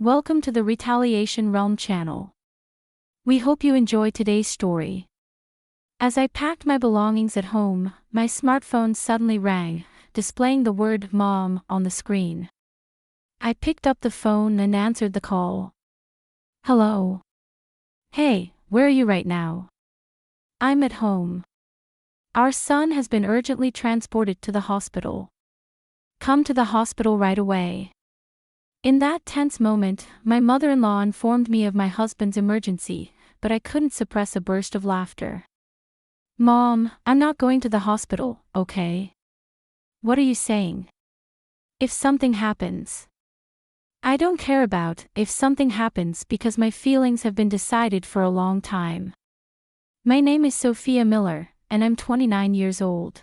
Welcome to the Retaliation Realm channel. We hope you enjoy today's story. As I packed my belongings at home, my smartphone suddenly rang, displaying the word "Mom" on the screen. I picked up the phone and answered the call. Hello. Hey, where are you right now? I'm at home. Our son has been urgently transported to the hospital. Come to the hospital right away. In that tense moment, my mother-in-law informed me of my husband's emergency, but I couldn't suppress a burst of laughter. Mom, I'm not going to the hospital, okay? What are you saying? If something happens. I don't care about if something happens because my feelings have been decided for a long time. My name is Sophia Miller, and I'm 29 years old.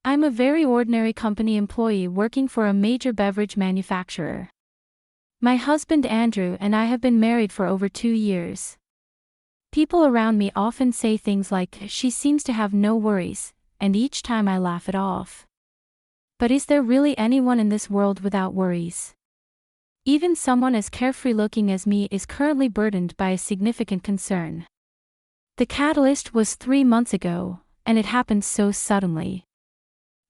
I'm a very ordinary company employee working for a major beverage manufacturer. My husband Andrew and I have been married for over 2 years. People around me often say things like, "She seems to have no worries," and each time I laugh it off. But is there really anyone in this world without worries? Even someone as carefree looking as me is currently burdened by a significant concern. The catalyst was 3 months ago, and it happened so suddenly.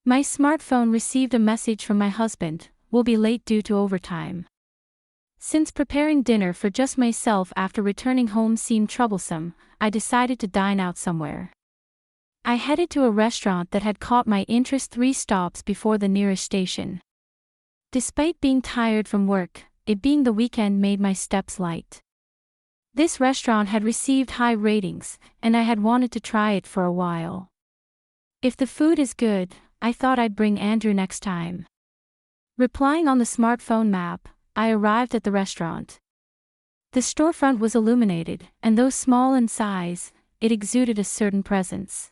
My smartphone received a message from my husband, "Will be late due to overtime." Since preparing dinner for just myself after returning home seemed troublesome, I decided to dine out somewhere. I headed to a restaurant that had caught my interest 3 stops before the nearest station. Despite being tired from work, it being the weekend made my steps light. This restaurant had received high ratings, and I had wanted to try it for a while. If the food is good, I thought I'd bring Andrew next time. Replying on the smartphone map, I arrived at the restaurant. The storefront was illuminated, and though small in size, it exuded a certain presence.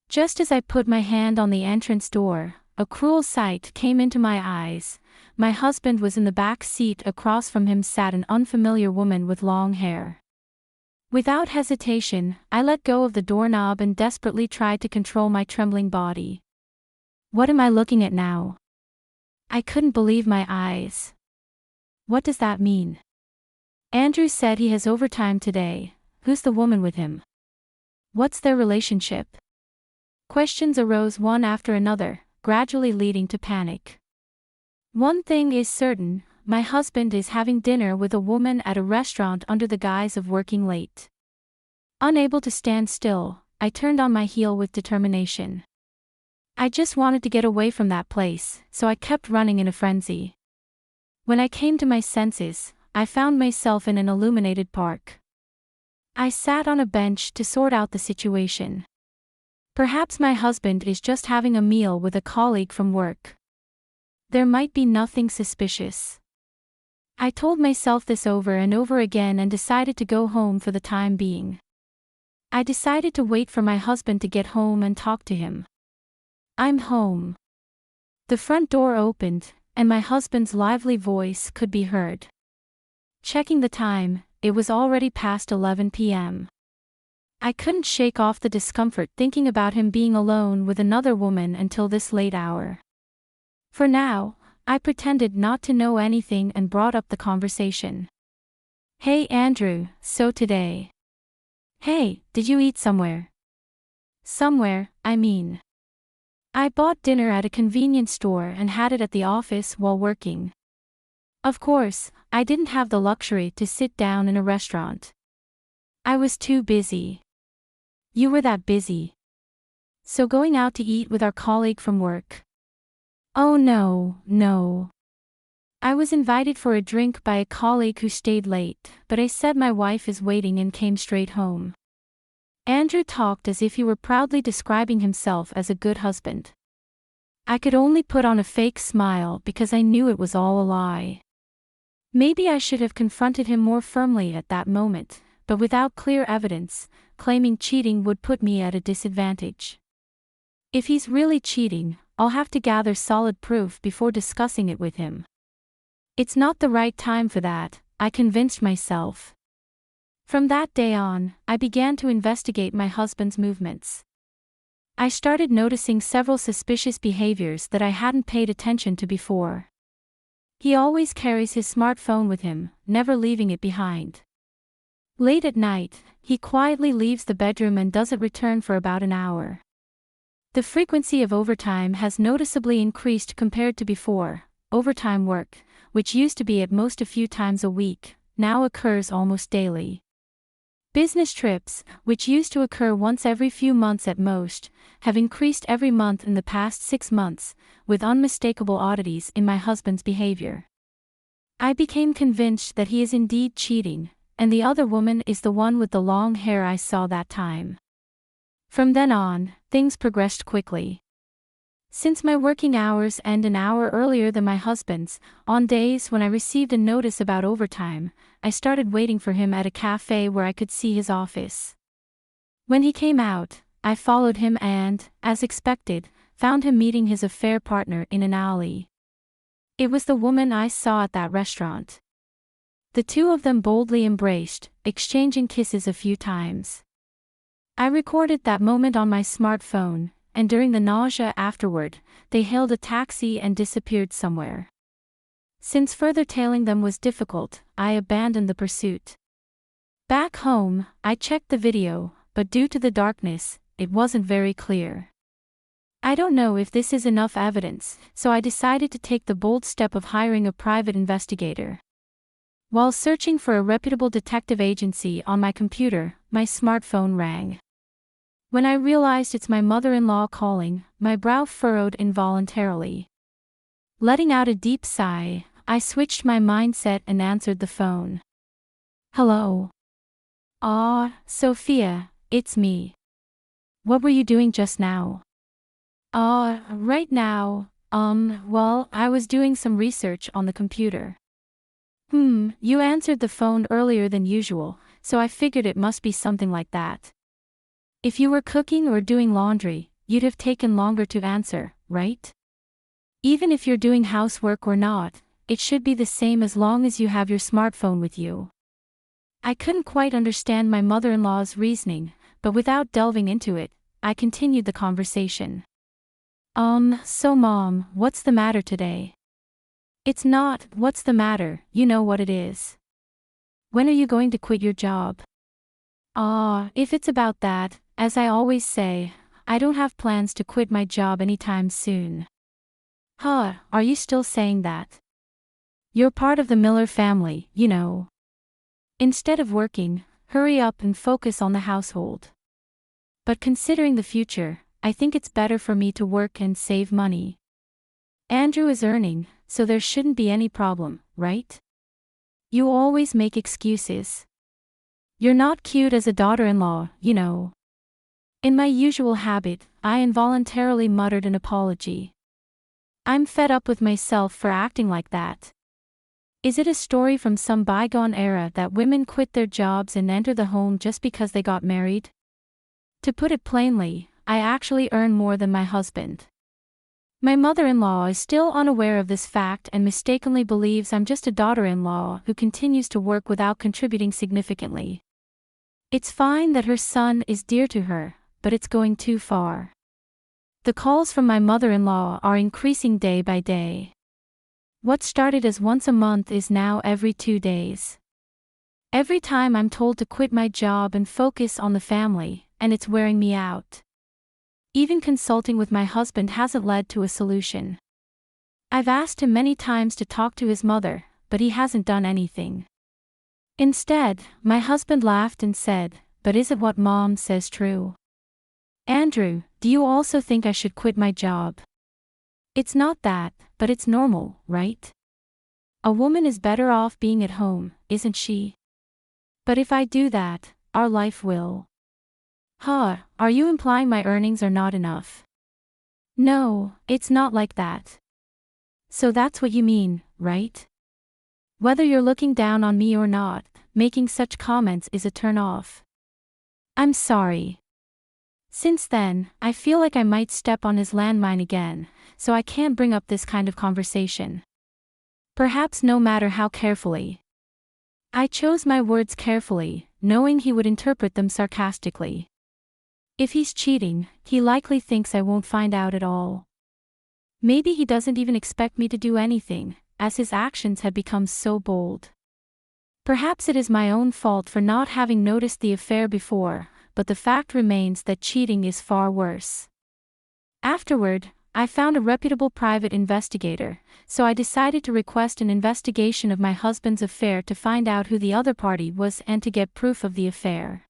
Just as I put my hand on the entrance door, a cruel sight came into my eyes. My husband was in the back seat. Across from him sat an unfamiliar woman with long hair. Without hesitation, I let go of the doorknob and desperately tried to control my trembling body. What am I looking at now? I couldn't believe my eyes. What does that mean? Andrew said he has overtime today. Who's the woman with him? What's their relationship? Questions arose one after another, gradually leading to panic. One thing is certain, my husband is having dinner with a woman at a restaurant under the guise of working late. Unable to stand still, I turned on my heel with determination. I just wanted to get away from that place, so I kept running in a frenzy. When I came to my senses, I found myself in an illuminated park. I sat on a bench to sort out the situation. Perhaps my husband is just having a meal with a colleague from work. There might be nothing suspicious. I told myself this over and over again and decided to go home for the time being. I decided to wait for my husband to get home and talk to him. I'm home. The front door opened, and my husband's lively voice could be heard. Checking the time, it was already past 11 p.m. I couldn't shake off the discomfort thinking about him being alone with another woman until this late hour. For now, I pretended not to know anything and brought up the conversation. Hey Andrew, so today. Hey, did you eat somewhere? Somewhere, I mean. I bought dinner at a convenience store and had it at the office while working. Of course, I didn't have the luxury to sit down in a restaurant. I was too busy. You were that busy. So going out to eat with our colleague from work. Oh no. I was invited for a drink by a colleague who stayed late, but I said my wife is waiting and came straight home. Andrew talked as if he were proudly describing himself as a good husband. I could only put on a fake smile because I knew it was all a lie. Maybe I should have confronted him more firmly at that moment, but without clear evidence, claiming cheating would put me at a disadvantage. If he's really cheating, I'll have to gather solid proof before discussing it with him. It's not the right time for that, I convinced myself. From that day on, I began to investigate my husband's movements. I started noticing several suspicious behaviors that I hadn't paid attention to before. He always carries his smartphone with him, never leaving it behind. Late at night, he quietly leaves the bedroom and doesn't return for about an hour. The frequency of overtime has noticeably increased compared to before. Overtime work, which used to be at most a few times a week, now occurs almost daily. Business trips, which used to occur once every few months at most, have increased every month in the past 6 months, with unmistakable oddities in my husband's behavior. I became convinced that he is indeed cheating, and the other woman is the one with the long hair I saw that time. From then on, things progressed quickly. Since my working hours end an hour earlier than my husband's, on days when I received a notice about overtime, I started waiting for him at a cafe where I could see his office. When he came out, I followed him and, as expected, found him meeting his affair partner in an alley. It was the woman I saw at that restaurant. The two of them boldly embraced, exchanging kisses a few times. I recorded that moment on my smartphone, and during the nausea afterward, they hailed a taxi and disappeared somewhere. Since further tailing them was difficult, I abandoned the pursuit. Back home, I checked the video, but due to the darkness, it wasn't very clear. I don't know if this is enough evidence, so I decided to take the bold step of hiring a private investigator. While searching for a reputable detective agency on my computer, my smartphone rang. When I realized it's my mother-in-law calling, my brow furrowed involuntarily. Letting out a deep sigh, I switched my mindset and answered the phone. Hello. Sophia, it's me. What were you doing just now? Right now, well, I was doing some research on the computer. You answered the phone earlier than usual, so I figured it must be something like that. If you were cooking or doing laundry, you'd have taken longer to answer, right? Even if you're doing housework or not, it should be the same as long as you have your smartphone with you. I couldn't quite understand my mother-in-law's reasoning, but without delving into it, I continued the conversation. So Mom, what's the matter today? It's not, what's the matter, you know what it is. When are you going to quit your job? If it's about that, as I always say, I don't have plans to quit my job anytime soon. Are you still saying that? You're part of the Miller family, you know. Instead of working, hurry up and focus on the household. But considering the future, I think it's better for me to work and save money. Andrew is earning, so there shouldn't be any problem, right? You always make excuses. You're not cute as a daughter-in-law, you know. In my usual habit, I involuntarily muttered an apology. I'm fed up with myself for acting like that. Is it a story from some bygone era that women quit their jobs and enter the home just because they got married? To put it plainly, I actually earn more than my husband. My mother-in-law is still unaware of this fact and mistakenly believes I'm just a daughter-in-law who continues to work without contributing significantly. It's fine that her son is dear to her, but it's going too far. The calls from my mother-in-law are increasing day by day. What started as once a month is now every 2 days. Every time I'm told to quit my job and focus on the family, and it's wearing me out. Even consulting with my husband hasn't led to a solution. I've asked him many times to talk to his mother, but he hasn't done anything. Instead, my husband laughed and said, "But is it what Mom says true? Andrew, do you also think I should quit my job? It's not that, but it's normal, right? A woman is better off being at home, isn't she? But if I do that, our life will." Are you implying my earnings are not enough? No, it's not like that. So that's what you mean, right? Whether you're looking down on me or not, making such comments is a turn-off. I'm sorry. Since then, I feel like I might step on his landmine again, so I can't bring up this kind of conversation. Perhaps no matter how carefully. I chose my words carefully, knowing he would interpret them sarcastically. If he's cheating, he likely thinks I won't find out at all. Maybe he doesn't even expect me to do anything, as his actions had become so bold. Perhaps it is my own fault for not having noticed the affair before, but the fact remains that cheating is far worse. Afterward, I found a reputable private investigator, so I decided to request an investigation of my husband's affair to find out who the other party was and to get proof of the affair.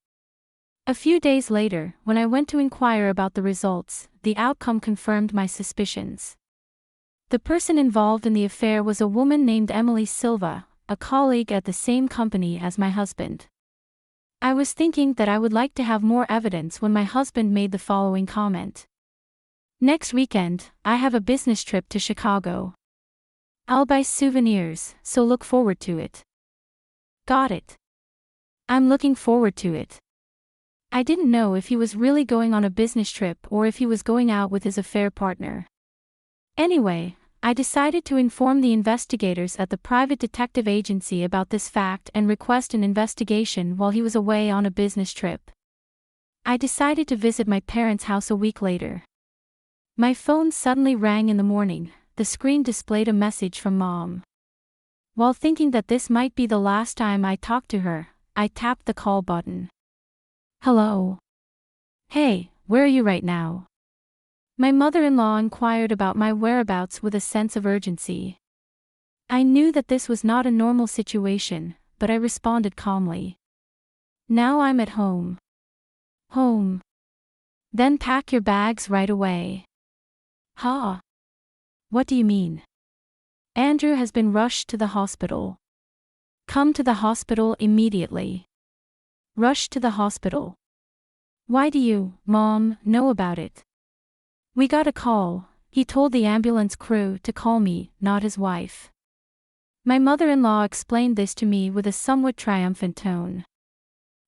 A few days later, when I went to inquire about the results, the outcome confirmed my suspicions. The person involved in the affair was a woman named Emily Silva, a colleague at the same company as my husband. I was thinking that I would like to have more evidence when my husband made the following comment. Next weekend, I have a business trip to Chicago. I'll buy souvenirs, so look forward to it. Got it. I'm looking forward to it. I didn't know if he was really going on a business trip or if he was going out with his affair partner. Anyway, I decided to inform the investigators at the private detective agency about this fact and request an investigation while he was away on a business trip. I decided to visit my parents' house a week later. My phone suddenly rang in the morning. The screen displayed a message from Mom. While thinking that this might be the last time I talked to her, I tapped the call button. Hello. Hey, where are you right now? My mother-in-law inquired about my whereabouts with a sense of urgency. I knew that this was not a normal situation, but I responded calmly. Now I'm at home. Home. Then pack your bags right away. Huh? What do you mean? Andrew has been rushed to the hospital. Come to the hospital immediately. Rush to the hospital. Why do you, Mom, know about it? We got a call. He told the ambulance crew to call me, not his wife. My mother-in-law explained this to me with a somewhat triumphant tone.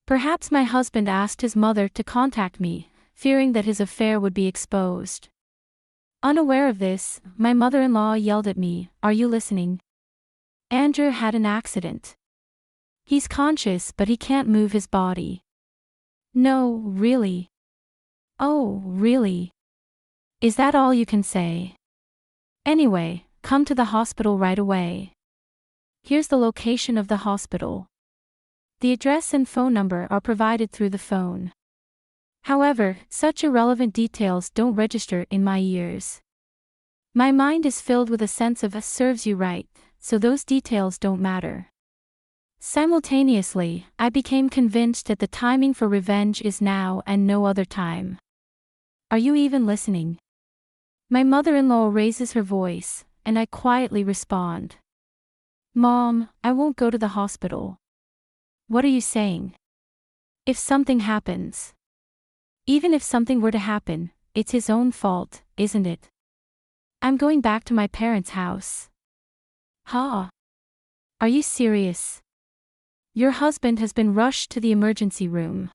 Perhaps my husband asked his mother to contact me, fearing that his affair would be exposed. Unaware of this, my mother-in-law yelled at me, "Are you listening? Andrew had an accident. He's conscious but he can't move his body." No, really? Oh, really? Is that all you can say? Anyway, come to the hospital right away. Here's the location of the hospital. The address and phone number are provided through the phone. However, such irrelevant details don't register in my ears. My mind is filled with a sense of serves you right, so those details don't matter. Simultaneously, I became convinced that the timing for revenge is now and no other time. Are you even listening? My mother-in-law raises her voice, and I quietly respond. Mom, I won't go to the hospital. What are you saying? If something happens. Even if something were to happen, it's his own fault, isn't it? I'm going back to my parents' house. Huh? Are you serious? Your husband has been rushed to the emergency room.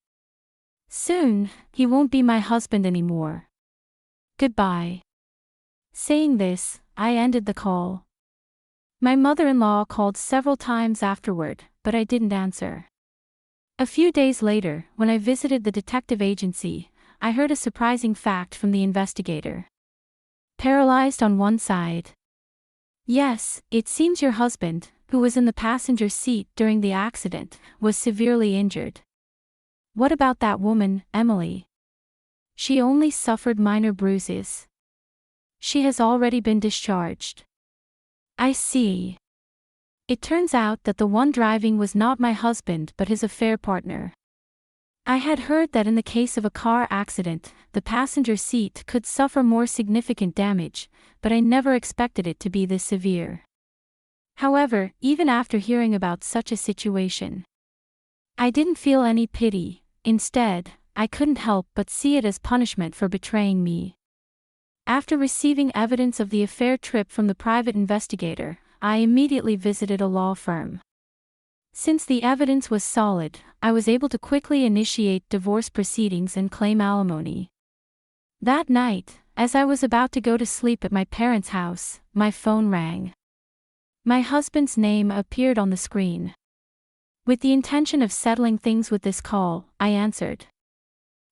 Soon, he won't be my husband anymore. Goodbye. Saying this, I ended the call. My mother-in-law called several times afterward, but I didn't answer. A few days later, when I visited the detective agency, I heard a surprising fact from the investigator. Paralyzed on one side. Yes, it seems your husband, who was in the passenger seat during the accident, was severely injured. What about that woman, Emily? She only suffered minor bruises. She has already been discharged. I see. It turns out that the one driving was not my husband but his affair partner. I had heard that in the case of a car accident, the passenger seat could suffer more significant damage, but I never expected it to be this severe. However, even after hearing about such a situation, I didn't feel any pity. Instead, I couldn't help but see it as punishment for betraying me. After receiving evidence of the affair trip from the private investigator, I immediately visited a law firm. Since the evidence was solid, I was able to quickly initiate divorce proceedings and claim alimony. That night, as I was about to go to sleep at my parents' house, my phone rang. My husband's name appeared on the screen. With the intention of settling things with this call, I answered.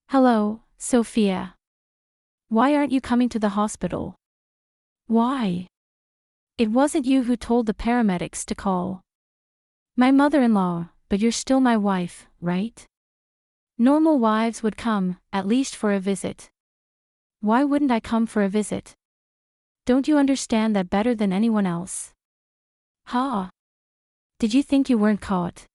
Hello, Sophia. Why aren't you coming to the hospital? Why? It wasn't you who told the paramedics to call my mother-in-law, but you're still my wife, right? Normal wives would come, at least for a visit. Why wouldn't I come for a visit? Don't you understand that better than anyone else? Ha! Did you think you weren't caught?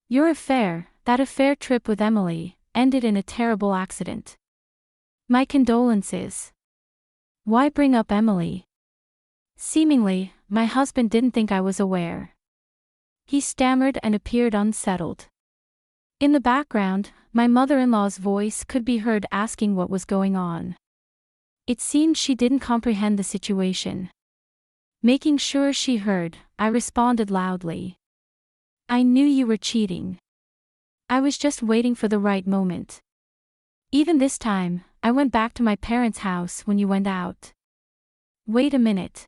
Your affair, that affair trip with Emily, ended in a terrible accident. My condolences. Why bring up Emily? Seemingly, my husband didn't think I was aware. He stammered and appeared unsettled. In the background, my mother-in-law's voice could be heard asking what was going on. It seemed she didn't comprehend the situation. Making sure she heard, I responded loudly. I knew you were cheating. I was just waiting for the right moment. Even this time, I went back to my parents' house when you went out. Wait a minute.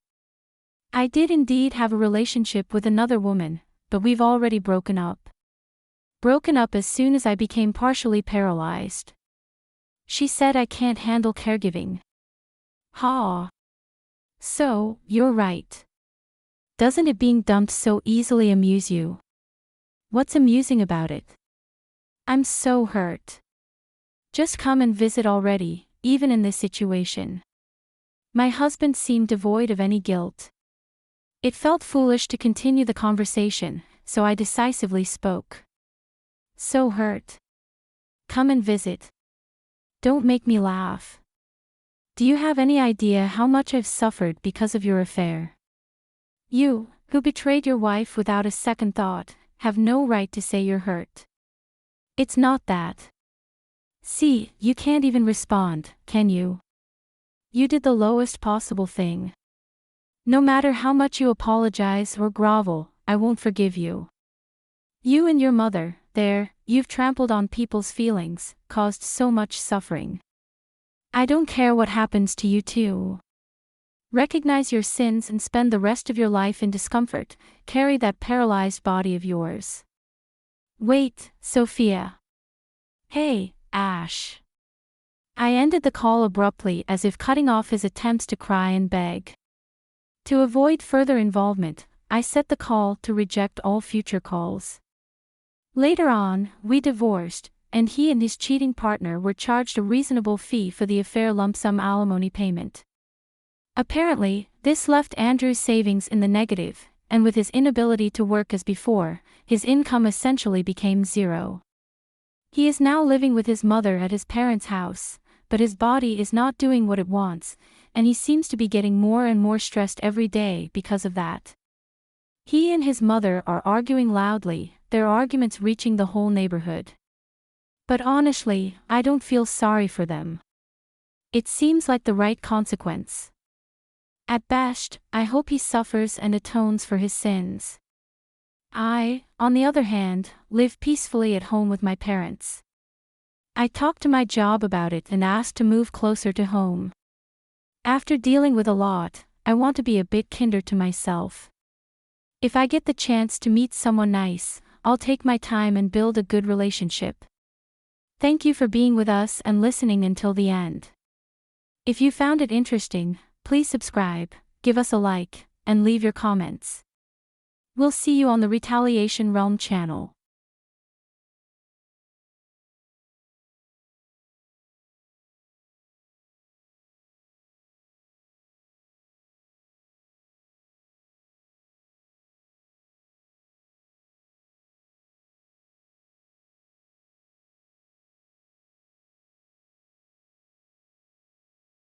I did indeed have a relationship with another woman, but we've already broken up. Broken up as soon as I became partially paralyzed. She said I can't handle caregiving. Ha! So, you're right. Doesn't it being dumped so easily amuse you? What's amusing about it? I'm so hurt. Just come and visit already, even in this situation. My husband seemed devoid of any guilt. It felt foolish to continue the conversation, so I decisively spoke. So hurt. Come and visit. Don't make me laugh. Do you have any idea how much I've suffered because of your affair? You, who betrayed your wife without a second thought, have no right to say you're hurt. It's not that. See, you can't even respond, can you? You did the lowest possible thing. No matter how much you apologize or grovel, I won't forgive you. You and your mother, you've trampled on people's feelings, caused so much suffering. I don't care what happens to you too. Recognize your sins and spend the rest of your life in discomfort, carry that paralyzed body of yours. Wait, Sophia. Hey, Ash. I ended the call abruptly as if cutting off his attempts to cry and beg. To avoid further involvement, I set the call to reject all future calls. Later on, we divorced, and he and his cheating partner were charged a reasonable fee for the affair lump sum alimony payment. Apparently, this left Andrew's savings in the negative, and with his inability to work as before, his income essentially became zero. He is now living with his mother at his parents' house, but his body is not doing what it wants, and he seems to be getting more and more stressed every day because of that. He and his mother are arguing loudly, their arguments reaching the whole neighborhood. But honestly, I don't feel sorry for them. It seems like the right consequence. At best, I hope he suffers and atones for his sins. I, on the other hand, live peacefully at home with my parents. I talked to my job about it and asked to move closer to home. After dealing with a lot, I want to be a bit kinder to myself. If I get the chance to meet someone nice, I'll take my time and build a good relationship. Thank you for being with us and listening until the end. If you found it interesting, please subscribe, give us a like, and leave your comments. We'll see you on the Retaliation Realm channel.